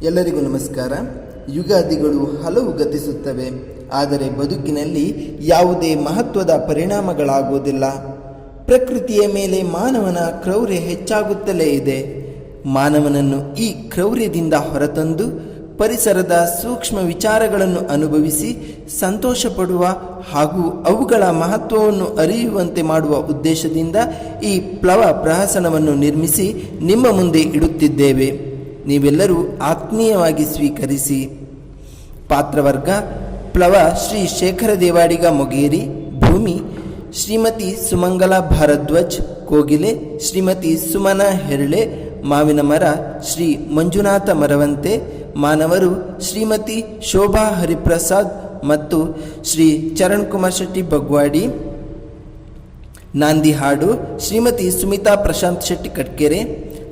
ಎಲ್ಲರಿಗೂ ನಮಸ್ಕಾರ. ಯುಗಾದಿಗಳು ಹಲವು ಗತಿಸುತ್ತವೆ, ಆದರೆ ಬದುಕಿನಲ್ಲಿ ಯಾವುದೇ ಮಹತ್ವದ ಪರಿಣಾಮಗಳಾಗುವುದಿಲ್ಲ. ಪ್ರಕೃತಿಯ ಮೇಲೆ ಮಾನವನ ಕ್ರೌರ್ಯ ಹೆಚ್ಚಾಗುತ್ತಲೇ ಇದೆ. ಮಾನವನನ್ನು ಈ ಕ್ರೌರ್ಯದಿಂದ ಹೊರತಂದು ಪರಿಸರದ ಸೂಕ್ಷ್ಮ ವಿಚಾರಗಳನ್ನು ಅನುಭವಿಸಿ ಸಂತೋಷಪಡುವ ಹಾಗೂ ಅವುಗಳ ಮಹತ್ವವನ್ನು ಅರಿಯುವಂತೆ ಮಾಡುವ ಉದ್ದೇಶದಿಂದ ಈ ಪ್ಲವ ಪ್ರಹಸನವನ್ನು ನಿರ್ಮಿಸಿ ನಿಮ್ಮ ಮುಂದೆ ಇಡುತ್ತಿದ್ದೇವೆ. ನೀವೆಲ್ಲರೂ ಆತ್ಮೀಯವಾಗಿ ಸ್ವೀಕರಿಸಿ. ಪಾತ್ರವರ್ಗ: ಪ್ಲವ ಶ್ರೀ ಶೇಖರ ದೇವಾಡಿಗ ಮೊಗೇರಿ. ಭೂಮಿ: ಶ್ರೀಮತಿ ಸುಮಂಗಲ ಭಾರದ್ವಾಜ್ ಕೋಗಿಲೆ, ಶ್ರೀಮತಿ ಸುಮನಾ ಹೆರಳೆ. ಮಾವಿನ ಮರ: ಶ್ರೀ ಮಂಜುನಾಥ ಮರವಂತೆ. ಮಾನವರು: ಶ್ರೀಮತಿ ಶೋಭಾ ಹರಿಪ್ರಸಾದ್ ಮತ್ತು ಶ್ರೀ ಚರಣ್ ಕುಮಾರ್ ಶೆಟ್ಟಿ ಬಗ್ವಾಡಿ. ನಾಂದಿ ಹಾಡು: ಶ್ರೀಮತಿ ಸುಮಿತಾ ಪ್ರಶಾಂತ್ ಶೆಟ್ಟಿ ಕಟ್ಕೆರೆ.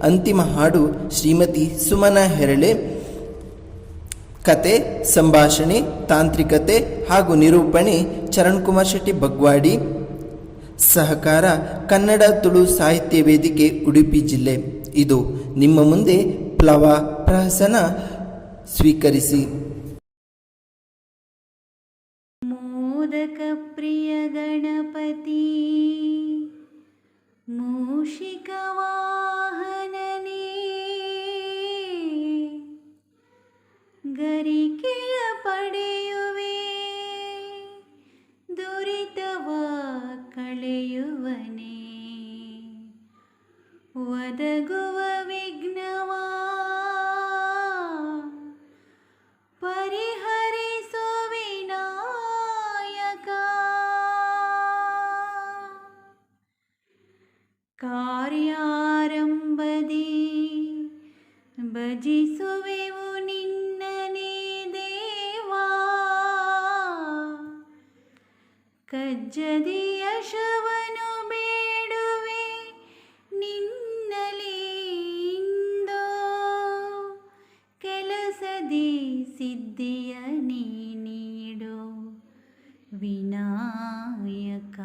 ಅಂತಿಮ ಹಾಡು: ಶ್ರೀಮತಿ ಸುಮನಾ ಹೆರಳೆ. ಕತೆ, ಸಂಭಾಷಣೆ, ತಾಂತ್ರಿಕತೆ ಹಾಗೂ ನಿರೂಪಣೆ ಚರಣ್ ಕುಮಾರ್ ಶೆಟ್ಟಿ ಬಗ್ವಾಡಿ. ಸಹಕಾರ: ಕನ್ನಡ ತುಳು ಸಾಹಿತ್ಯ ವೇದಿಕೆ, ಉಡುಪಿ ಜಿಲ್ಲೆ. ಇದು ನಿಮ್ಮ ಮುಂದೆ ಪ್ಲವ ಪ್ರಹಸನ. ಸ್ವೀಕರಿಸಿ. ಮೋದಕ ಪ್ರಿಯ ಗಣಪತಿ ಮೂಷಿಕ ವಾಹನನೇ, ಗರಿಕೆಯ ಪಡೆಯುವೆ ದುರಿತವ ಕಳೆಯುವನೇ, ಒದಗುವ ವಿಘ್ನವ ಪರಿಹರಿಸು ವಿನಾಯಕ. ಕಾರ್ಯಾರಂಭದಿ ಭಜಿಸುವೆವು ನಿನ್ನನೇ ದೇವಾ, ಕಜ್ಜದಿ ಯಶವನು ಬೇಡುವೆ ನಿನ್ನಲಿ ಇಂದು, ಕೆಲಸದಿ ಸಿದ್ಧಿಯ ನೀ ನೀಡು ವಿನಾಯಕ.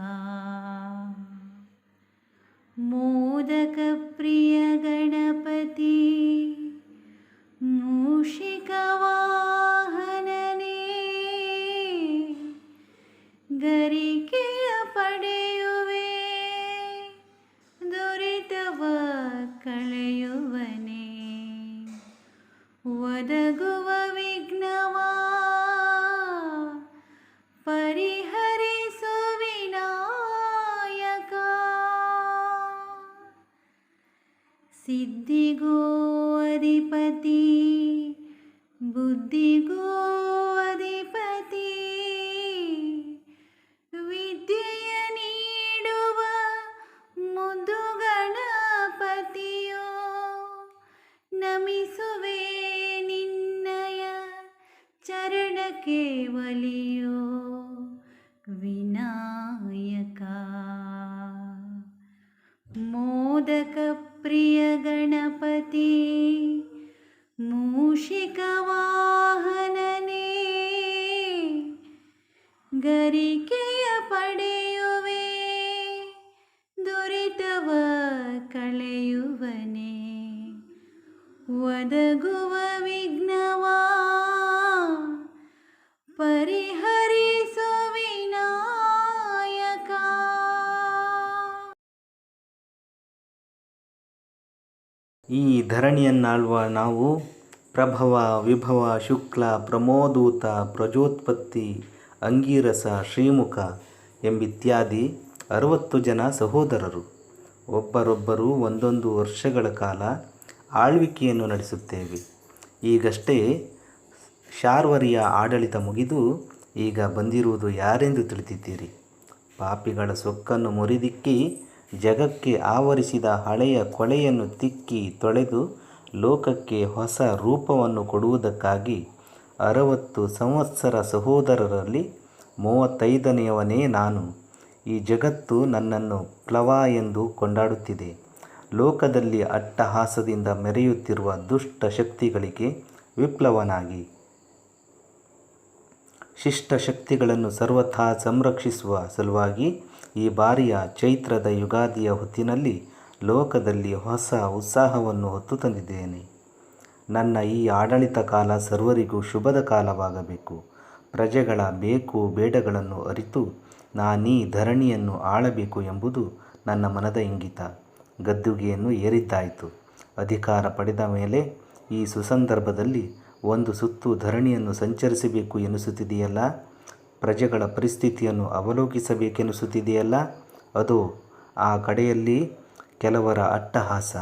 ಮೋದಕ ಪ್ರಿಯ ಗಣಪತಿ ಮೂಷಿಕ ವಾಹನನೇ, ಗರಿಕೆಯ ಪಡೆಯುವೆ ದುರಿತವ ಕಳೆಯುವನೇ, ಒದಗುವ ವಿಘ್ನವ ಪರಿಹರಿಸು ವಿನಾಯಕ. ಸಿದ್ಧಿಗೋ ಅಧಿಪತಿ ಬುದ್ಧಿಗೋ ಅಧಿಪತಿ, ವಿದ್ಯೆಯ ನೀಡುವ ಮುದ್ದು ಗಣಪತಿಯೋ, ನಮಿಸುವೆ ನಿನ್ನಯ ಚರಣಕ್ಕೆ ಒಲಿಯೋ ವಿನಾಯಕ. ಮೋದಕ ಪ್ರಿಯ ಗಣಪತಿ ಮೂಷಿಕ ವಾಹನನೇ, ಗರಿಕೆಯ ಪಡೆಯುವೆ ದುರಿತವ ಕಳೆಯುವನೇ, ಒದಗುವ ವಿಘ್ನವ ಪರಿಹರಿಸು ವಿನಾಯಕ. ಈ ಧರಣಿಯನ್ನಾಳುವ ನಾವು ಪ್ರಭವ ವಿಭವ ಶುಕ್ಲ ಪ್ರಮೋದೂತ ಪ್ರಜೋತ್ಪತ್ತಿ ಅಂಗೀರಸ ಶ್ರೀಮುಖ ಎಂಬಿತ್ಯಾದಿ 60 ಜನ ಸಹೋದರರು ಒಬ್ಬರೊಬ್ಬರು ಒಂದೊಂದು ವರ್ಷಗಳ ಕಾಲ ಆಳ್ವಿಕೆಯನ್ನು ನಡೆಸುತ್ತೇವೆ. ಈಗಷ್ಟೇ ಶಾರ್ವರಿಯ ಆಡಳಿತ ಮುಗಿದು ಈಗ ಬಂದಿರುವುದು ಯಾರೆಂದು ತಿಳಿದಿದ್ದೀರಿ. ಪಾಪಿಗಳ ಸೊಕ್ಕನ್ನು ಮುರಿದಿಕ್ಕಿ ಜಗಕ್ಕೆ ಆವರಿಸಿದ ಹಳೆಯ ಕೊಳೆಯನ್ನು ತಿಕ್ಕಿ ತೊಳೆದು ಲೋಕಕ್ಕೆ ಹೊಸ ರೂಪವನ್ನು ಕೊಡುವುದಕ್ಕಾಗಿ 60 ಸಂವತ್ಸರ ಸಹೋದರರಲ್ಲಿ 35ನೆಯವನೇ ನಾನು. ಈ ಜಗತ್ತು ನನ್ನನ್ನು ಪ್ಲವ ಎಂದು ಕೊಂಡಾಡುತ್ತಿದೆ. ಲೋಕದಲ್ಲಿ ಅಟ್ಟಹಾಸದಿಂದ ಮೆರೆಯುತ್ತಿರುವ ದುಷ್ಟ ಶಕ್ತಿಗಳಿಗೆ ವಿಪ್ಲವನಾಗಿ ಶಿಷ್ಟ ಶಕ್ತಿಗಳನ್ನು ಸರ್ವಥಾ ಸಂರಕ್ಷಿಸುವ ಸಲುವಾಗಿ ಈ ಬಾರಿಯ ಚೈತ್ರದ ಯುಗಾದಿಯ ಹೊತ್ತಿನಲ್ಲಿ ಲೋಕದಲ್ಲಿ ಹೊಸ ಉತ್ಸಾಹವನ್ನು ಹೊತ್ತು ತಂದಿದ್ದೇನೆ. ನನ್ನ ಈ ಆಡಳಿತ ಕಾಲ ಸರ್ವರಿಗೂ ಶುಭದ ಕಾಲವಾಗಬೇಕು. ಪ್ರಜೆಗಳ ಬೇಕು ಬೇಡಗಳನ್ನು ಅರಿತು ನಾನೀ ಧರಣಿಯನ್ನು ಆಳಬೇಕು ಎಂಬುದು ನನ್ನ ಮನದ ಇಂಗಿತ. ಗದ್ದುಗೆಯನ್ನು ಏರಿದ್ದಾಯಿತು. ಅಧಿಕಾರ ಪಡೆದ ಮೇಲೆ ಈ ಸುಸಂದರ್ಭದಲ್ಲಿ ಒಂದು ಸುತ್ತು ಧರಣಿಯನ್ನು ಸಂಚರಿಸಬೇಕು ಎನಿಸುತ್ತಿದೆಯಲ್ಲ, ಪ್ರಜೆಗಳ ಪರಿಸ್ಥಿತಿಯನ್ನು ಅವಲೋಕಿಸಬೇಕೆನಿಸುತ್ತಿದೆಯಲ್ಲ. ಅದು ಆ ಕಡೆಯಲ್ಲಿ ಕೆಲವರ ಅಟ್ಟಹಾಸ,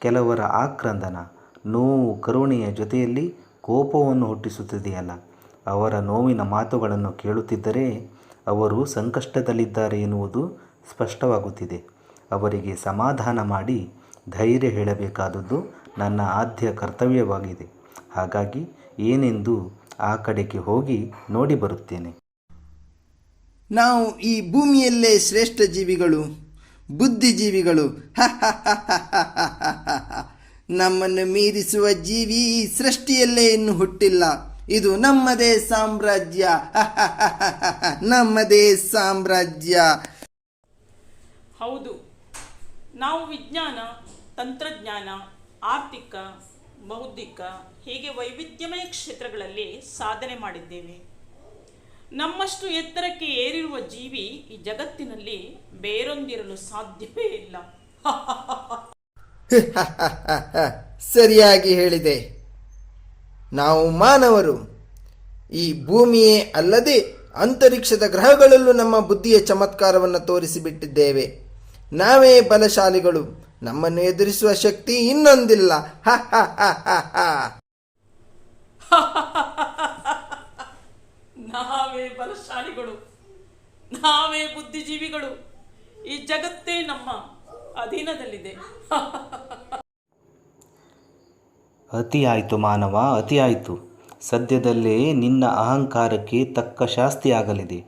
ಕೆಲವರ ಆಕ್ರಂದನ, ನೋವು, ಕರುಣೆಯ ಜೊತೆಯಲ್ಲಿ ಕೋಪವನ್ನು ಹುಟ್ಟಿಸುತ್ತಿದೆಯಲ್ಲ. ಅವರ ನೋವಿನ ಮಾತುಗಳನ್ನು ಕೇಳುತ್ತಿದ್ದರೆ ಅವರು ಸಂಕಷ್ಟದಲ್ಲಿದ್ದಾರೆ ಎನ್ನುವುದು ಸ್ಪಷ್ಟವಾಗುತ್ತಿದೆ. ಅವರಿಗೆ ಸಮಾಧಾನ ಮಾಡಿ ಧೈರ್ಯ ಹೇಳಬೇಕಾದದ್ದು ನನ್ನ ಆದ್ಯ ಕರ್ತವ್ಯವಾಗಿದೆ. ಹಾಗಾಗಿ ಏನೆಂದು ಆ ಕಡೆಗೆ ಹೋಗಿ ನೋಡಿ ಬರುತ್ತೇನೆ. ನಾವು ಈ ಭೂಮಿಯಲ್ಲೇ ಶ್ರೇಷ್ಠ ಜೀವಿಗಳು, ಬುದ್ಧಿಜೀವಿಗಳು. ನಮ್ಮನ್ನು ಮೀರಿಸುವ ಜೀವಿ ಈ ಸೃಷ್ಟಿಯಲ್ಲೇ ಇನ್ನು ಹುಟ್ಟಿಲ್ಲ. ಇದು ನಮ್ಮದೇ ಸಾಮ್ರಾಜ್ಯ. ನಮ್ಮದೇ ಸಾಮ್ರಾಜ್ಯ. ಹೌದು, ನಾವು ವಿಜ್ಞಾನ, ತಂತ್ರಜ್ಞಾನ, ಆರ್ಥಿಕ, ಬೌದ್ಧಿಕ ಹೀಗೆ ವೈವಿಧ್ಯಮಯ ಕ್ಷೇತ್ರಗಳಲ್ಲಿ ಸಾಧನೆ ಮಾಡಿದ್ದೇವೆ. ನಮ್ಮಷ್ಟು ಎತ್ತರಕ್ಕೆ ಏರಿರುವ ಜೀವಿ ಈ ಜಗತ್ತಿನಲ್ಲಿ ಬೇರೊಂದಿರಲು ಸಾಧ್ಯವೇ ಇಲ್ಲ. ಸರಿಯಾಗಿ ಹೇಳಿದೆ. ನಾವು ಮಾನವರು ಈ ಭೂಮಿಯೇ ಅಲ್ಲದೆ ಅಂತರಿಕ್ಷದ ಗ್ರಹಗಳಲ್ಲೂ ನಮ್ಮ ಬುದ್ಧಿಯ ಚಮತ್ಕಾರವನ್ನು ತೋರಿಸಿಬಿಟ್ಟಿದ್ದೇವೆ. ನಾವೇ ಬಲಶಾಲಿಗಳು. ನಮ್ಮನ್ನು ಎದುರಿಸುವ ಶಕ್ತಿ ಇನ್ನೊಂದಿಲ್ಲ. ನಾವೇ ಬಲಶಾಲಿಗಳು, ನಾವೇ ಬುದ್ಧಿಜೀವಿಗಳು. ಈ ಜಗತ್ತೇ ನಮ್ಮ ಅಧೀನದಲ್ಲಿದೆ. ಅತಿಯಾಯಿತು ಮಾನವ, ಅತಿಯಾಯಿತು. ಸದ್ಯದಲ್ಲೇ ನಿನ್ನ ಅಹಂಕಾರಕ್ಕೆ ತಕ್ಕ ಶಾಸ್ತಿಯಾಗಲಿದೆ.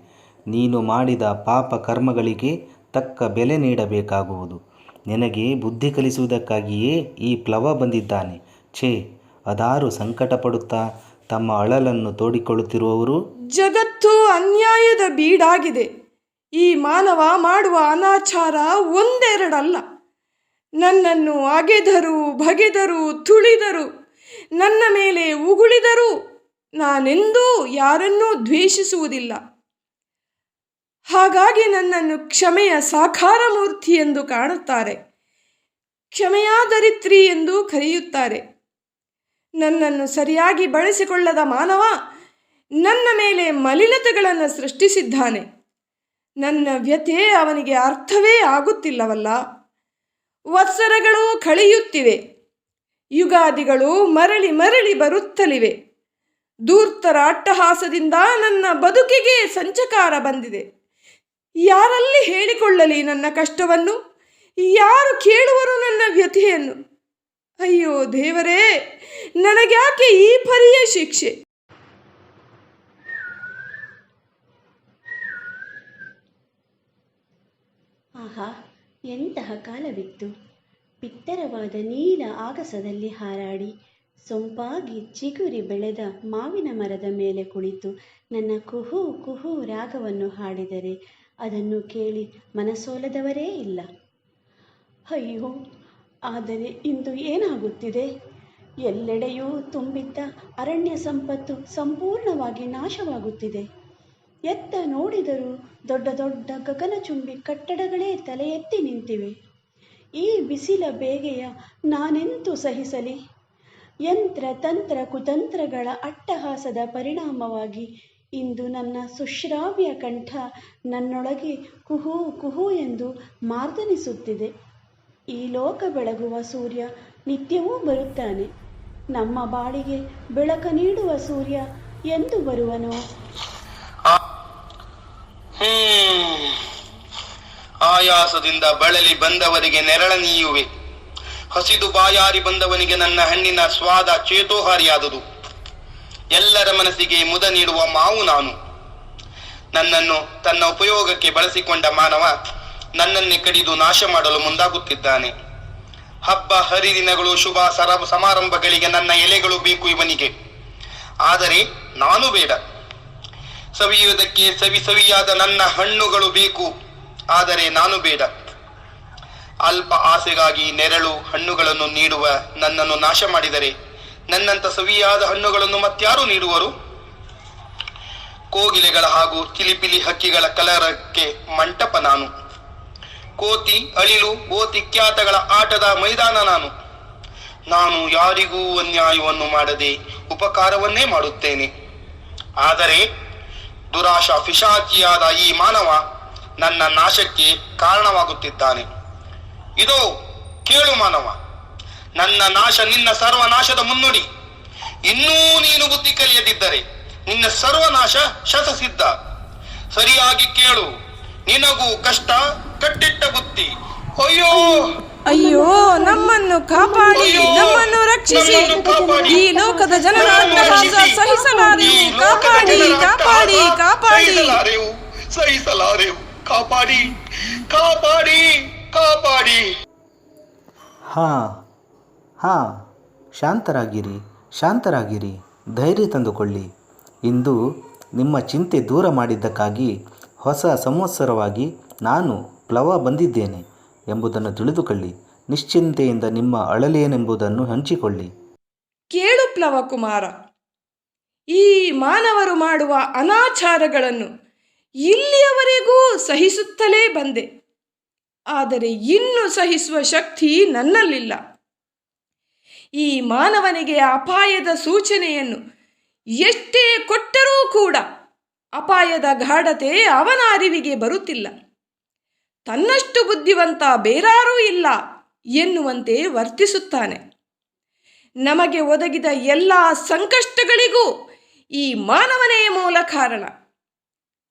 ನೀನು ಮಾಡಿದ ಪಾಪ ಕರ್ಮಗಳಿಗೆ ತಕ್ಕ ಬೆಲೆ ನೀಡಬೇಕಾಗುವುದು. ನಿನಗೆ ಬುದ್ಧಿ ಕಲಿಸುವುದಕ್ಕಾಗಿಯೇ ಈ ಪ್ಲವ ಬಂದಿದ್ದಾನೆ. ಛೇ, ಅದಾರು ಸಂಕಟ ಪಡುತ್ತಾ ತಮ್ಮ ಅಳಲನ್ನು ತೋಡಿಕೊಳ್ಳುತ್ತಿರುವವರು? ಜಗತ್ತು ಅನ್ಯಾಯದ ಬೀಡಾಗಿದೆ. ಈ ಮಾನವ ಮಾಡುವ ಅನಾಚಾರ ಒಂದೆರಡಲ್ಲ. ನನ್ನನ್ನು ಅಗೆದರು, ಬಗೆದರು, ತುಳಿದರು, ನನ್ನ ಮೇಲೆ ಉಗುಳಿದರೂ ನಾನೆಂದೂ ಯಾರನ್ನೂ ದ್ವೇಷಿಸುವುದಿಲ್ಲ. ಹಾಗಾಗಿ ನನ್ನನ್ನು ಕ್ಷಮೆಯ ಸಾಕಾರ ಮೂರ್ತಿ ಎಂದು ಕಾಣುತ್ತಾರೆ. ಕ್ಷಮೆಯಾದರಿತ್ರಿ ಎಂದು ಕರೆಯುತ್ತಾರೆ. ನನ್ನನ್ನು ಸರಿಯಾಗಿ ಬಳಸಿಕೊಳ್ಳದ ಮಾನವ ನನ್ನ ಮೇಲೆ ಮಲಿನತೆಗಳನ್ನು ಸೃಷ್ಟಿಸಿದ್ದಾನೆ. ನನ್ನ ವ್ಯಥೆ ಅವನಿಗೆ ಅರ್ಥವೇ ಆಗುತ್ತಿಲ್ಲವಲ್ಲ. ವತ್ಸರಗಳು ಕಳೆಯುತ್ತಿವೆ, ಯುಗಾದಿಗಳು ಮರಳಿ ಮರಳಿ ಬರುತ್ತಲಿವೆ. ಧೂರ್ತರ ಅಟ್ಟಹಾಸದಿಂದ ನನ್ನ ಬದುಕಿಗೆ ಸಂಚಕಾರ ಬಂದಿದೆ. ಯಾರಲ್ಲಿ ಹೇಳಿಕೊಳ್ಳಲಿ ನನ್ನ ಕಷ್ಟವನ್ನು? ಯಾರು ಕೇಳುವರು ನನ್ನ ವ್ಯಥೆಯನ್ನು? ಅಯ್ಯೋ ದೇವರೇ, ನನಗ್ಯಾಕೆ ಈ ಪರಿಯ ಶಿಕ್ಷೆ? ಆಹಾ, ಎಂತಹ ಕಾಲವಿತ್ತು! ಬಿತ್ತರವಾದ ನೀಲ ಆಗಸದಲ್ಲಿ ಹಾರಾಡಿ ಸೊಂಪಾಗಿ ಚಿಗುರಿ ಬೆಳೆದ ಮಾವಿನ ಮರದ ಮೇಲೆ ಕುಳಿತು ನನ್ನ ಕುಹೂ ಕುಹೂ ರಾಗವನ್ನು ಹಾಡಿದರೆ ಅದನ್ನು ಕೇಳಿ ಮನಸೋಲದವರೇ ಇಲ್ಲ. ಅಯ್ಯೋ, ಆದರೆ ಇಂದು ಏನಾಗುತ್ತಿದೆ? ಎಲ್ಲೆಡೆಯೂ ತುಂಬಿದ್ದ ಅರಣ್ಯ ಸಂಪತ್ತು ಸಂಪೂರ್ಣವಾಗಿ ನಾಶವಾಗುತ್ತಿದೆ. ಎತ್ತ ನೋಡಿದರೂ ದೊಡ್ಡ ದೊಡ್ಡ ಗಗನಚುಂಬಿ ಕಟ್ಟಡಗಳೇ ತಲೆ ಎತ್ತಿ ನಿಂತಿವೆ. ಈ ಬಿಸಿಲ ಬೇಗೆಯ ನಾನೆಂತೂ ಸಹಿಸಲಿ? ಯಂತ್ರ ತಂತ್ರ ಕುತಂತ್ರಗಳ ಅಟ್ಟಹಾಸದ ಪರಿಣಾಮವಾಗಿ ಇಂದು ನನ್ನ ಸುಶ್ರಾವ್ಯ ಕಂಠ ನನ್ನೊಳಗೆ ಕುಹೂ ಕುಹೂ ಎಂದು ಮಾರ್ದನಿಸುತ್ತಿದೆ. ಈ ಲೋಕ ಬೆಳಗುವ ಸೂರ್ಯ ನಿತ್ಯವೂ ಬರುತ್ತಾನೆ. ನಮ್ಮ ಬಾಳಿಗೆ ಬೆಳಕ ನೀಡುವ ಸೂರ್ಯ ಎಂದು ಬರುವನೋ? ಆಯಾಸದಿಂದ ಬಳಲಿ ಬಂದವರಿಗೆ ನೆರಳ ನೀಯುವೆ. ಹಸಿದು ಬಾಯಾರಿ ಬಂದವನಿಗೆ ನನ್ನ ಹಣ್ಣಿನ ಸ್ವಾದ ಚೇತೋಹಾರಿಯಾದುದು. ಎಲ್ಲರ ಮನಸ್ಸಿಗೆ ಮುದ ನೀಡುವ ಮಾವು ನಾನು. ನನ್ನನ್ನು ತನ್ನ ಉಪಯೋಗಕ್ಕೆ ಬಳಸಿಕೊಂಡ ಮಾನವ ನನ್ನನ್ನೇ ಕಡಿದು ನಾಶ ಮಾಡಲು ಮುಂದಾಗುತ್ತಿದ್ದಾನೆ. ಹಬ್ಬ ಹರಿದಿನಗಳು, ಶುಭ ಸಮಾರಂಭಗಳಿಗೆ ನನ್ನ ಎಲೆಗಳು ಬೇಕು ಇವನಿಗೆ. ಆದರೆ ನಾನು ಬೇಡ. ಸವಿಯುವುದಕ್ಕೆ ಸವಿಯಾದ ನನ್ನ ಹಣ್ಣುಗಳು ಬೇಕು. ಆದರೆ ನಾನು ಬೇಡ. ಅಲ್ಪ ಆಸೆಗಾಗಿ ನೆರಳು ಹಣ್ಣುಗಳನ್ನು ನೀಡುವ ನನ್ನನ್ನು ನಾಶ ಮಾಡಿದರೆ ನನ್ನಂತ ಸವಿಯಾದ ಹಣ್ಣುಗಳನ್ನು ಮತ್ಯಾರು ನೀಡುವರು? ಕೋಗಿಲೆಗಳ ಹಾಗೂ ಚಿಲಿಪಿಲಿ ಹಕ್ಕಿಗಳ ಕಲರಕ್ಕೆ ಮಂಟಪ ನಾನು. ಕೋತಿ, ಅಳಿಲು, ಓತಿ ಖ್ಯಾತಗಳ ಆಟದ ಮೈದಾನ ನಾನು ಯಾರಿಗೂ ಅನ್ಯಾಯವನ್ನು ಮಾಡದೆ ಉಪಕಾರವನ್ನೇ ಮಾಡುತ್ತೇನೆ. ಆದರೆ ದುರಾಶಾ ಪಿಶಾಚಿಯಾದ ಈ ಮಾನವ ನನ್ನ ನಾಶಕ್ಕೆ ಕಾರಣವಾಗುತ್ತಿದ್ದಾನೆ. ಇದೋ ಕೇಳು ಮಾನವ, ನನ್ನ ನಾಶ ನಿನ್ನ ಸರ್ವನಾಶದ ಮುನ್ನುಡಿ. ಇನ್ನೂ ನೀನು ಬುದ್ಧಿ ಕಲಿಯದಿದ್ದರೆ ನಿನ್ನ ಸರ್ವನಾಶ ಶತಸಿದ್ಧ. ಸರಿಯಾಗಿ ಕೇಳು, ನಿನಗೂ ಕಷ್ಟ ಕಟ್ಟಿಟ್ಟ ಬುದ್ಧಿ. ಅಯ್ಯೋ ಅಯ್ಯೋ, ನಮ್ಮನ್ನು ಕಾಪಾಡಿ, ನಮ್ಮನ್ನು ರಕ್ಷಿಸಿ. ಈ ಲೋಕದ ಜನರ ಅಟ್ಟಹಾಸ ಸಹಿಸಲಾರೆವು. ಕಾಪಾಡಿ, ಕಾಪಾಡಿ, ಕಾಪಾಡಿ. ಸಹಿಸಲಾರೆವು. ಕಾಪಾಡಿ, ಕಾಪಾಡಿ, ಕಾಪಾಡಿ. ಹಾಂ, ಶಾಂತರಾಗಿರಿ, ಶಾಂತರಾಗಿರಿ, ಧೈರ್ಯ ತಂದುಕೊಳ್ಳಿ. ಇಂದು ನಿಮ್ಮ ಚಿಂತೆ ದೂರ ಮಾಡಿದ್ದಕ್ಕಾಗಿ ಹೊಸ ಸಂವತ್ಸರವಾಗಿ ನಾನು ಪ್ಲವ ಬಂದಿದ್ದೇನೆ ಎಂಬುದನ್ನು ತಿಳಿದುಕೊಳ್ಳಿ. ನಿಶ್ಚಿಂತೆಯಿಂದ ನಿಮ್ಮ ಅಳಲೇನೆಂಬುದನ್ನು ಹಂಚಿಕೊಳ್ಳಿ. ಕೇಳು ಪ್ಲವಕುಮಾರ, ಈ ಮಾನವರು ಮಾಡುವ ಅನಾಚಾರಗಳನ್ನು ಇಲ್ಲಿಯವರೆಗೂ ಸಹಿಸುತ್ತಲೇ ಬಂದೆ. ಆದರೆ ಇನ್ನು ಸಹಿಸುವ ಶಕ್ತಿ ನನ್ನಲ್ಲಿಲ್ಲ. ಈ ಮಾನವನಿಗೆ ಅಪಾಯದ ಸೂಚನೆಯನ್ನು ಎಷ್ಟೇ ಕೊಟ್ಟರೂ ಕೂಡ ಅಪಾಯದ ಗಾಢತೆ ಅವನ ಅರಿವಿಗೆ ಬರುತ್ತಿಲ್ಲ. ತನ್ನಷ್ಟು ಬುದ್ಧಿವಂತ ಬೇರಾರೂ ಇಲ್ಲ ಎನ್ನುವಂತೆ ವರ್ತಿಸುತ್ತಾನೆ. ನಮಗೆ ಒದಗಿದ ಎಲ್ಲ ಸಂಕಷ್ಟಗಳಿಗೂ ಈ ಮಾನವನೇ ಮೂಲ ಕಾರಣ.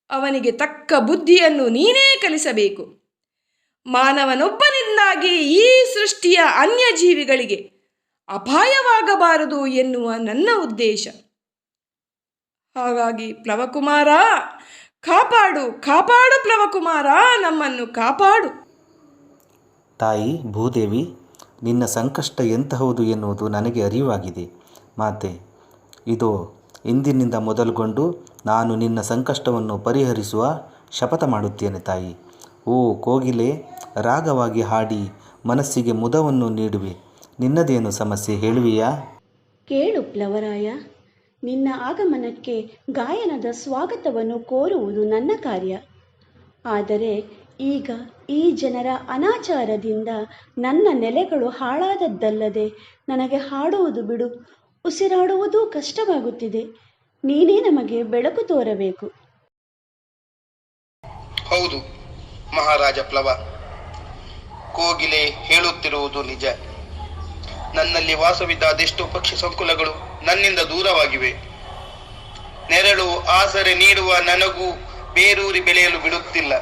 ಅವನಿಗೆ ತಕ್ಕ ಬುದ್ಧಿಯನ್ನು ನೀನೇ ಕಲಿಸಬೇಕು. ಮಾನವನೊಬ್ಬನಿಂದಾಗಿ ಈ ಸೃಷ್ಟಿಯ ಅನ್ಯ ಜೀವಿಗಳಿಗೆ ಅಪಾಯವಾಗಬಾರದು ಎನ್ನುವ ನನ್ನ ಉದ್ದೇಶ. ಹಾಗಾಗಿ ಪ್ಲವಕುಮಾರ, ಕಾಪಾಡು, ಕಾಪಾಡು ಪ್ಲವಕುಮಾರ, ನಮ್ಮನ್ನು ಕಾಪಾಡು. ತಾಯಿ ಭೂದೇವಿ, ನಿನ್ನ ಸಂಕಷ್ಟ ಎಂತಹುದು ಎನ್ನುವುದು ನನಗೆ ಅರಿವಾಗಿದೆ ಮಾತೆ. ಇದೋ ಇಂದಿನಿಂದ ಮೊದಲುಗೊಂಡು ನಾನು ನಿನ್ನ ಸಂಕಷ್ಟವನ್ನು ಪರಿಹರಿಸುವ ಶಪಥ ಮಾಡುತ್ತೇನೆ ತಾಯಿ. ಓ ಕೋಗಿಲೆ, ರಾಗವಾಗಿ ಹಾಡಿ ಮನಸ್ಸಿಗೆ ಮುದವನ್ನು ನೀಡುವೆ. ನಿನ್ನದೇನು ಸಮಸ್ಯೆ ಹೇಳುವಿಯಾ? ಕೇಳು ಪ್ಲವರಾಯ, ನಿನ್ನ ಆಗಮನಕ್ಕೆ ಗಾಯನದ ಸ್ವಾಗತವನ್ನು ಕೋರುವುದು ನನ್ನ ಕಾರ್ಯ. ಆದರೆ ಈಗ ಈ ಜನರ ಅನಾಚಾರದಿಂದ ನನ್ನ ನೆಲೆಗಳು ಹಾಳಾದದ್ದಲ್ಲದೆ ನನಗೆ ಹಾಡುವುದು ಬಿಡು, ಉಸಿರಾಡುವುದೂ ಕಷ್ಟವಾಗುತ್ತಿದೆ. ನೀನೇ ನಮಗೆ ಬೆಳಕು ತೋರಬೇಕು. ಹೌದು ಮಹಾರಾಜ ಪ್ಲವ, ಕೋಗಿಲೆ ಹೇಳುತ್ತಿರುವುದು ನಿಜ. ನನ್ನಲ್ಲಿ ವಾಸವಿದ್ದ ಅದೆಷ್ಟೋ ಪಕ್ಷಿ ಸಂಕುಲಗಳು ನನ್ನಿಂದ ದೂರವಾಗಿವೆ. ನೆರಳು ಆಸರೆ ನೀಡುವ ನನಗೂ ಬೇರೂರಿ ಬೆಳೆಯಲು ಬಿಡುತ್ತಿಲ್ಲ.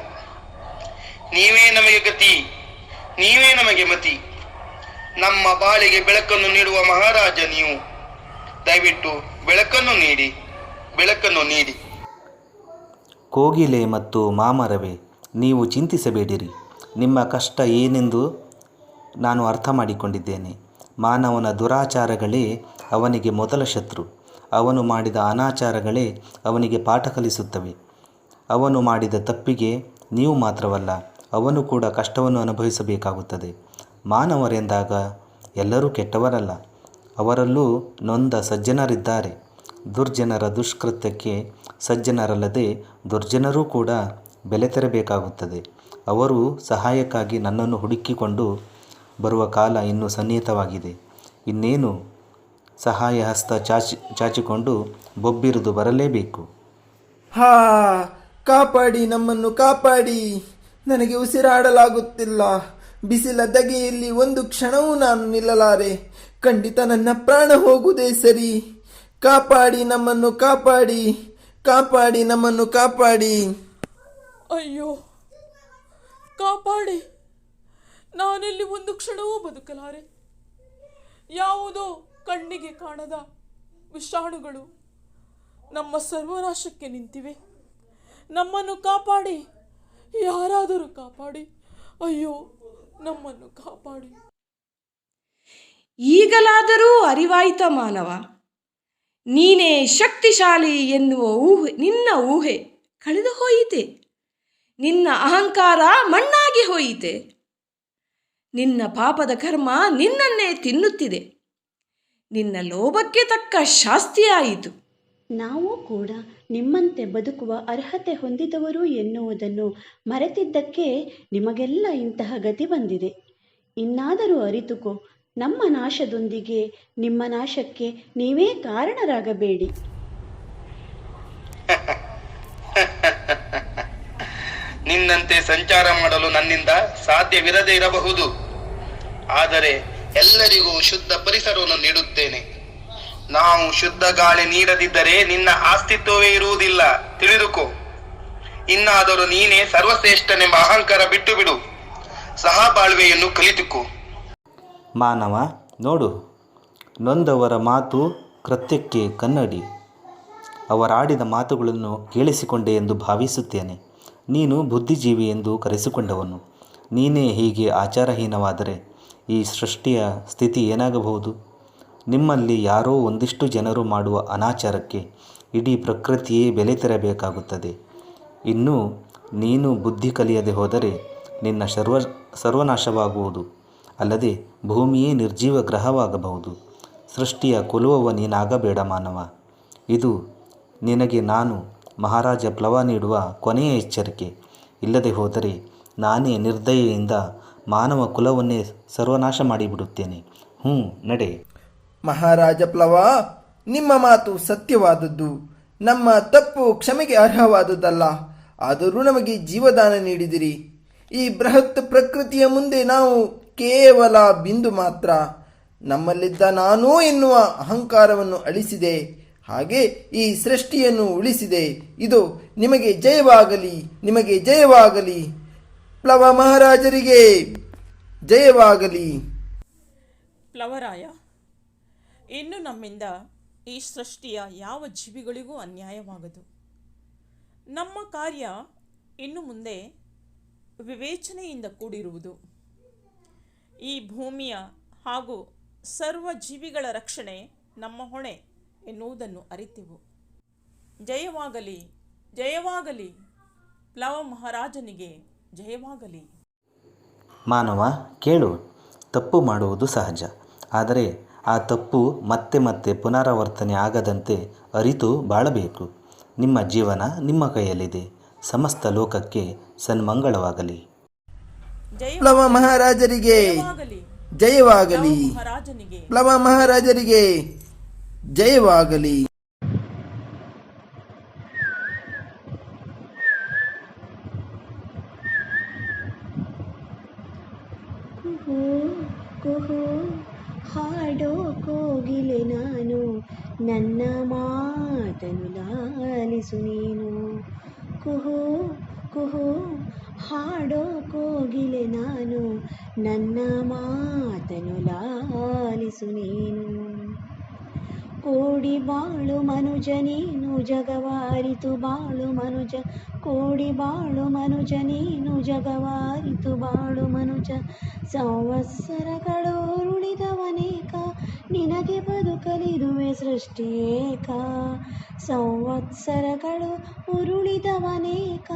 ನೀವೇ ನಮಗೆ ಗತಿ, ನೀವೇ ನಮಗೆ ಮತಿ. ನಮ್ಮ ಬಾಳಿಗೆ ಬೆಳಕನ್ನು ನೀಡುವ ಮಹಾರಾಜ ನೀವು. ದಯವಿಟ್ಟು ಬೆಳಕನ್ನು ನೀಡಿ, ಬೆಳಕನ್ನು ನೀಡಿ. ಕೋಗಿಲೆ ಮತ್ತು ಮಾಮರವೇ, ನೀವು ಚಿಂತಿಸಬೇಡಿರಿ. ನಿಮ್ಮ ಕಷ್ಟ ಏನೆಂದು ನಾನು ಅರ್ಥ ಮಾಡಿಕೊಂಡಿದ್ದೇನೆ. ಮಾನವನ ದುರಾಚಾರಗಳೇ ಅವನಿಗೆ ಮೊದಲ ಶತ್ರು. ಅವನು ಮಾಡಿದ ಅನಾಚಾರಗಳೇ ಅವನಿಗೆ ಪಾಠ ಕಲಿಸುತ್ತವೆ. ಅವನು ಮಾಡಿದ ತಪ್ಪಿಗೆ ನೀವು ಮಾತ್ರವಲ್ಲ, ಅವನು ಕೂಡ ಕಷ್ಟವನ್ನು ಅನುಭವಿಸಬೇಕಾಗುತ್ತದೆ. ಮಾನವರೆಂದಾಗ ಎಲ್ಲರೂ ಕೆಟ್ಟವರಲ್ಲ, ಅವರಲ್ಲೂ ನೊಂದ ಸಜ್ಜನರಿದ್ದಾರೆ. ದುರ್ಜನರ ದುಷ್ಕೃತ್ಯಕ್ಕೆ ಸಜ್ಜನರಲ್ಲದೆ ದುರ್ಜನರೂ ಕೂಡ ಬೆಲೆ ತೆರಬೇಕಾಗುತ್ತದೆ. ಅವರು ಸಹಾಯಕ್ಕಾಗಿ ನನ್ನನ್ನು ಹುಡುಕಿಕೊಂಡು ಬರುವ ಕಾಲ ಇನ್ನೂ ಸನ್ನಿಹಿತವಾಗಿದೆ. ಇನ್ನೇನು ಸಹಾಯ ಹಸ್ತ ಚಾಚಿಕೊಂಡು ಬೊಬ್ಬಿರಿದು ಬರಲೇಬೇಕು. ಕಾಪಾಡಿ, ನಮ್ಮನ್ನು ಕಾಪಾಡಿ. ನನಗೆ ಉಸಿರಾಡಲಾಗುತ್ತಿಲ್ಲ. ಬಿಸಿಲ ಧಗೆಯಲ್ಲಿ ಒಂದು ಕ್ಷಣವೂ ನಾನು ನಿಲ್ಲಲಾರೆ. ಖಂಡಿತ ನನ್ನ ಪ್ರಾಣ ಹೋಗುವುದೇ ಸರಿ. ಕಾಪಾಡಿ, ನಮ್ಮನ್ನು ಕಾಪಾಡಿ, ಕಾಪಾಡಿ, ನಮ್ಮನ್ನು ಕಾಪಾಡಿ. ಅಯ್ಯೋ, ಕಾಪಾಡಿ, ನಾನೆಲ್ಲಿ ಒಂದು ಕ್ಷಣವೂ ಬದುಕಲಾರೆ. ಯಾವುದೋ ಕಣ್ಣಿಗೆ ಕಾಣದ ವಿಷಾಣುಗಳು ನಮ್ಮ ಸರ್ವನಾಶಕ್ಕೆ ನಿಂತಿವೆ. ನಮ್ಮನ್ನು ಕಾಪಾಡಿ, ಯಾರಾದರೂ ಕಾಪಾಡಿ. ಅಯ್ಯೋ, ನಮ್ಮನ್ನು ಕಾಪಾಡಿ. ಈಗಲಾದರೂ ಅರಿವಾಯಿತ ಮಾನವ, ನೀನೇ ಶಕ್ತಿಶಾಲಿ ಎನ್ನುವ ನಿನ್ನ ಊಹೆ ಕಳೆದು ಹೋಯಿತೆ. ನಿನ್ನ ಅಹಂಕಾರ ಮಣ್ಣಾಗಿ ಹೋಯಿತೆ. ನಿನ್ನ ಪಾಪದ ಕರ್ಮ ನಿನ್ನನ್ನೇ ತಿನ್ನುತ್ತಿದೆ. ನಿನ್ನ ಲೋಭಕ್ಕೆ ತಕ್ಕ ಶಾಸ್ತಿಯಾಯಿತು. ನಾವು ಕೂಡ ನಿಮ್ಮಂತೆ ಬದುಕುವ ಅರ್ಹತೆ ಹೊಂದಿದವರು ಎನ್ನುವುದನ್ನು ಮರೆತಿದ್ದಕ್ಕೆ ನಿಮಗೆಲ್ಲ ಇಂತಹ ಗತಿ ಬಂದಿದೆ. ಇನ್ನಾದರೂ ಅರಿತುಕೋ, ನಮ್ಮ ನಾಶದೊಂದಿಗೆ ನಿಮ್ಮ ನಾಶಕ್ಕೆ ನೀವೇ ಕಾರಣರಾಗಬೇಡಿ. ನಿನ್ನಂತೆ ಸಂಚಾರ ಮಾಡಲು ನನ್ನಿಂದ ಸಾಧ್ಯವಿರದೇ ಇರಬಹುದು, ಆದರೆ ಎಲ್ಲರಿಗೂ ಶುದ್ಧ ಪರಿಸರವನ್ನು ನೀಡುತ್ತೇನೆ. ನಾವು ಶುದ್ಧ ಗಾಳಿ ನೀಡದಿದ್ದರೆ ನಿನ್ನ ಅಸ್ತಿತ್ವವೇ ಇರುವುದಿಲ್ಲ, ತಿಳಿದುಕೋ. ಇನ್ನಾದರೂ ನೀನೇ ಸರ್ವಶ್ರೇಷ್ಠನೆಂಬ ಅಹಂಕಾರ ಬಿಟ್ಟು ಬಿಡು, ಸಹಬಾಳ್ವೆಯನ್ನು ಕಲಿತುಕೋ. ಮಾನವ, ನೋಡು, ನೊಂದವರ ಮಾತು ಕೃತ್ಯಕ್ಕೆ ಕನ್ನಡಿ. ಅವರಾಡಿದ ಮಾತುಗಳನ್ನು ಕೇಳಿಸಿಕೊಂಡೆ ಎಂದು ಭಾವಿಸುತ್ತೇನೆ. ನೀನು ಬುದ್ಧಿಜೀವಿ ಎಂದು ಕರೆಸಿಕೊಂಡವನು. ನೀನೇ ಹೀಗೆ ಆಚಾರಹೀನವಾದರೆ ಈ ಸೃಷ್ಟಿಯ ಸ್ಥಿತಿ ಏನಾಗಬಹುದು? ನಿಮ್ಮಲ್ಲಿ ಯಾರೋ ಒಂದಿಷ್ಟು ಜನರು ಮಾಡುವ ಅನಾಚಾರಕ್ಕೆ ಇಡೀ ಪ್ರಕೃತಿಯೇ ಬೆಲೆ ತೆರಬೇಕಾಗುತ್ತದೆ. ಇನ್ನೂ ನೀನು ಬುದ್ಧಿ ಕಲಿಯದೆ ಹೋದರೆ ನಿನ್ನ ಸರ್ವನಾಶವಾಗುವುದು. ಅಲ್ಲದೆ ಭೂಮಿಯೇ ನಿರ್ಜೀವ ಗ್ರಹವಾಗಬಹುದು. ಸೃಷ್ಟಿಯ ಕೊಲ್ಲುವವ ನೀನಾಗಬೇಡ ಮಾನವ. ಇದು ನಿನಗೆ ನಾನು ಮಹಾರಾಜ ಪ್ಲವ ನೀಡುವ ಕೊನೆಯ ಎಚ್ಚರಿಕೆ. ಇಲ್ಲದೆ ಹೋದರೆ ನಾನೇ ನಿರ್ದಯೆಯಿಂದ ಮಾನವ ಕುಲವನ್ನೇ ಸರ್ವನಾಶ ಮಾಡಿಬಿಡುತ್ತೇನೆ. ನಡೆ. ಮಹಾರಾಜ ಪ್ಲವ, ನಿಮ್ಮ ಮಾತು ಸತ್ಯವಾದದ್ದು. ನಮ್ಮ ತಪ್ಪು ಕ್ಷಮೆಗೆ ಅರ್ಹವಾದುದಲ್ಲ. ಆದರೂ ನಮಗೆ ಜೀವದಾನ ನೀಡಿದಿರಿ. ಈ ಬೃಹತ್ ಪ್ರಕೃತಿಯ ಮುಂದೆ ನಾವು ಕೇವಲ ಬಿಂದು ಮಾತ್ರ. ನಮ್ಮಲ್ಲಿದ್ದ ನಾನು ಎನ್ನುವ ಅಹಂಕಾರವನ್ನು ಅಳಿಸಿದೆ, ಹಾಗೆ ಈ ಸೃಷ್ಟಿಯನ್ನು ಉಳಿಸಿದೆ. ಇದು ನಿಮಗೆ ಜಯವಾಗಲಿ, ನಿಮಗೆ ಜಯವಾಗಲಿ. ಪ್ಲವ ಮಹಾರಾಜರಿಗೆ ಜಯವಾಗಲಿ. ಪ್ಲವರಾಯ, ಇನ್ನು ನಮ್ಮಿಂದ ಈ ಸೃಷ್ಟಿಯ ಯಾವ ಜೀವಿಗಳಿಗೂ ಅನ್ಯಾಯವಾಗದು. ನಮ್ಮ ಕಾರ್ಯ ಇನ್ನು ಮುಂದೆ ವಿವೇಚನೆಯಿಂದ ಕೂಡಿರುವುದು. ಈ ಭೂಮಿಯ ಹಾಗೂ ಸರ್ವ ಜೀವಿಗಳ ರಕ್ಷಣೆ ನಮ್ಮ ಹೊಣೆ ಎನ್ನುವುದನ್ನು ಅರಿತೆವು. ಜಯವಾಗಲಿ, ಜಯವಾಗಲಿ, ಪ್ಲವ ಮಹಾರಾಜನಿಗೆ ಜಯವಾಗಲಿ. ಮಾನವ, ಕೇಳು, ತಪ್ಪು ಮಾಡುವುದು ಸಹಜ. ಆದರೆ ಆ ತಪ್ಪು ಮತ್ತೆ ಮತ್ತೆ ಪುನರಾವರ್ತನೆ ಆಗದಂತೆ ಅರಿತು ಬಾಳಬೇಕು. ನಿಮ್ಮ ಜೀವನ ನಿಮ್ಮ ಕೈಯಲ್ಲಿದೆ. ಸಮಸ್ತ ಲೋಕಕ್ಕೆ ಸನ್ಮಂಗಳವಾಗಲಿ. ಪ್ಲವ ಮಹಾರಾಜರಿಗೆ ಜಯವಾಗಲಿ. ಪ್ಲವ ಮಹಾರಾಜರಿಗೆ ಜಯವಾಗಲಿ. ಕುಹೂ ಕುಹೂ ಹಾಡೋ ಕೋಗಿಲೆ ನಾನು, ನನ್ನ ಮಾತನು ಲಾಲಿಸು ನೀನು. ಕುಹೂ ಕುಹೂ ಹಾಡೋ ಕೋಗಿಲೆ ನಾನು, ನನ್ನ ಮಾತನು ಲಾಲಿಸು ನೀನು. ಕೋಡಿ ಬಾಳು ಮನುಜ ನೀನು, ಜಗವಾರಿತು ಬಾಳು ಮನುಜ. ಕೋಡಿ ಬಾಳು ಮನುಜ ನೀನು, ಜಗವಾರಿತು ಬಾಳು ಮನುಜ. ಸಂವತ್ಸರಗಳು ಉರುಳಿದವನೇಕ, ನಿನಗೆ ಬದುಕಲಿದುವೆ ಸೃಷ್ಟಿಯೇಕ. ಸಂವತ್ಸರಗಳು ಉರುಳಿದವನೇಕ,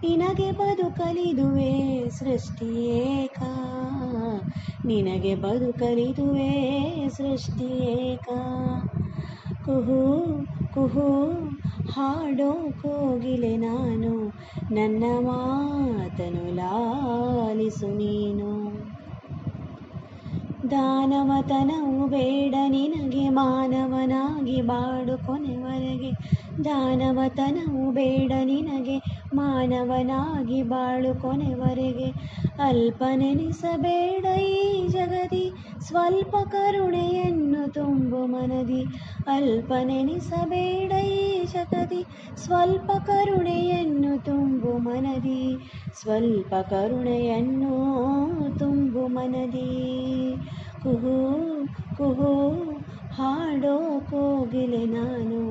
ನಿನಗೆ ಬದುಕಲಿದುವೆ ಸೃಷ್ಟಿಯೇಕ. ನಿನಗೆ ಬದುಕಲಿದುವೆ ಸೃಷ್ಟಿಯೇಕ. ಕುಹೂ ಕುಹೂ ಹಾಡೋ ಕೋಗಿಲೆ ನಾನು, ನನ್ನ ಮಾತನು ಲಾಲಿಸು ನೀನು. ದಾನವತನವು ಬೇಡ ನಿನಗೆ, ಮಾನವನಾಗಿ ಬಾಡು ಕೊನೆವರೆಗೆ. ದಾನವತನವು ಬೇಡ ನಿನಗೆ, ಮಾನವನಾಗಿ ಬಾಳು ಕೊನೆವರೆಗೆ. ಅಲ್ಪನೆನಿಸಬೇಡ ಈ ಜಗದಿ, ಸ್ವಲ್ಪ ಕರುಣೆಯನ್ನು ತುಂಬು ಮನದಿ. ಅಲ್ಪನೆನಿಸಬೇಡ ಈ ಜಗದಿ, ಸ್ವಲ್ಪ ಕರುಣೆಯನ್ನು ತುಂಬು ಮನದಿ. ಸ್ವಲ್ಪ ಕರುಣೆಯನ್ನು ತುಂಬು ಮನದಿ. ಕುಹೂ ಕುಹೂ ಹಾಡೋ ಕೋಗಿಲೆ ನಾನು,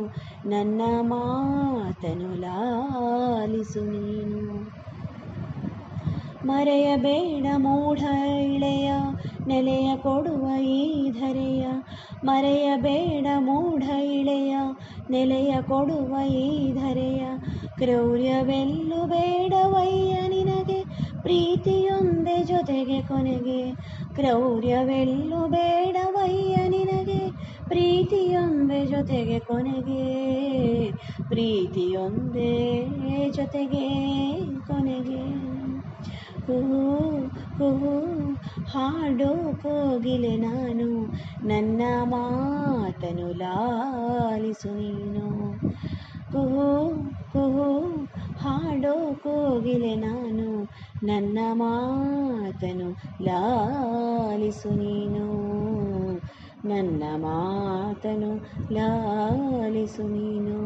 ನನ್ನ ಮಾತನು ಲಾಲಿಸು ನೀನು. ಮರೆಯಬೇಡ ಮೂಢ ಇಳೆಯ, ನೆಲೆಯ ಕೊಡುವ ಈ ಧರೆಯ. ಮರೆಯಬೇಡ ಮೂಢ ಇಳೆಯ, ನೆಲೆಯ ಕೊಡುವ ಈ ಧರೆಯ. ಕ್ರೌರ್ಯವೆಲ್ಲು ಬೇಡವಯ್ಯ ನಿನಗೆ, ಪ್ರೀತಿಯೊಂದೇ ಜೊತೆಗೆ ಕೊನೆಗೆ ಕ್ರೌರ್ಯವೆಲ್ಲೂ ಬೇಡವಯ್ಯ ನಿನಗೆ. ಪ್ರೀತಿಯೊಂದೇ ಜೊತೆಗೆ ಕೊನೆಗೆ ಪ್ರೀತಿಯೊಂದೇ ಜೊತೆಗೆ ಕೊನೆಗೆ. ಕುಹೂ ಕುಹೂ ಹಾಡೋ ಕೋಗಿಲೆ ನಾನು, ನನ್ನ ಮಾತನು ಲಾಲಿಸು ನೀನು. ಕುಹೂ ಕುಹೂ ಹಾಡೋ ಕೋಗಿಲೆ ನಾನು, ನನ್ನ ಮಾತನು ಲಾಲಿಸು ನೀನು. ನನ್ನ ಮಾತನು ಲಾಲಿಸು ನೀನು.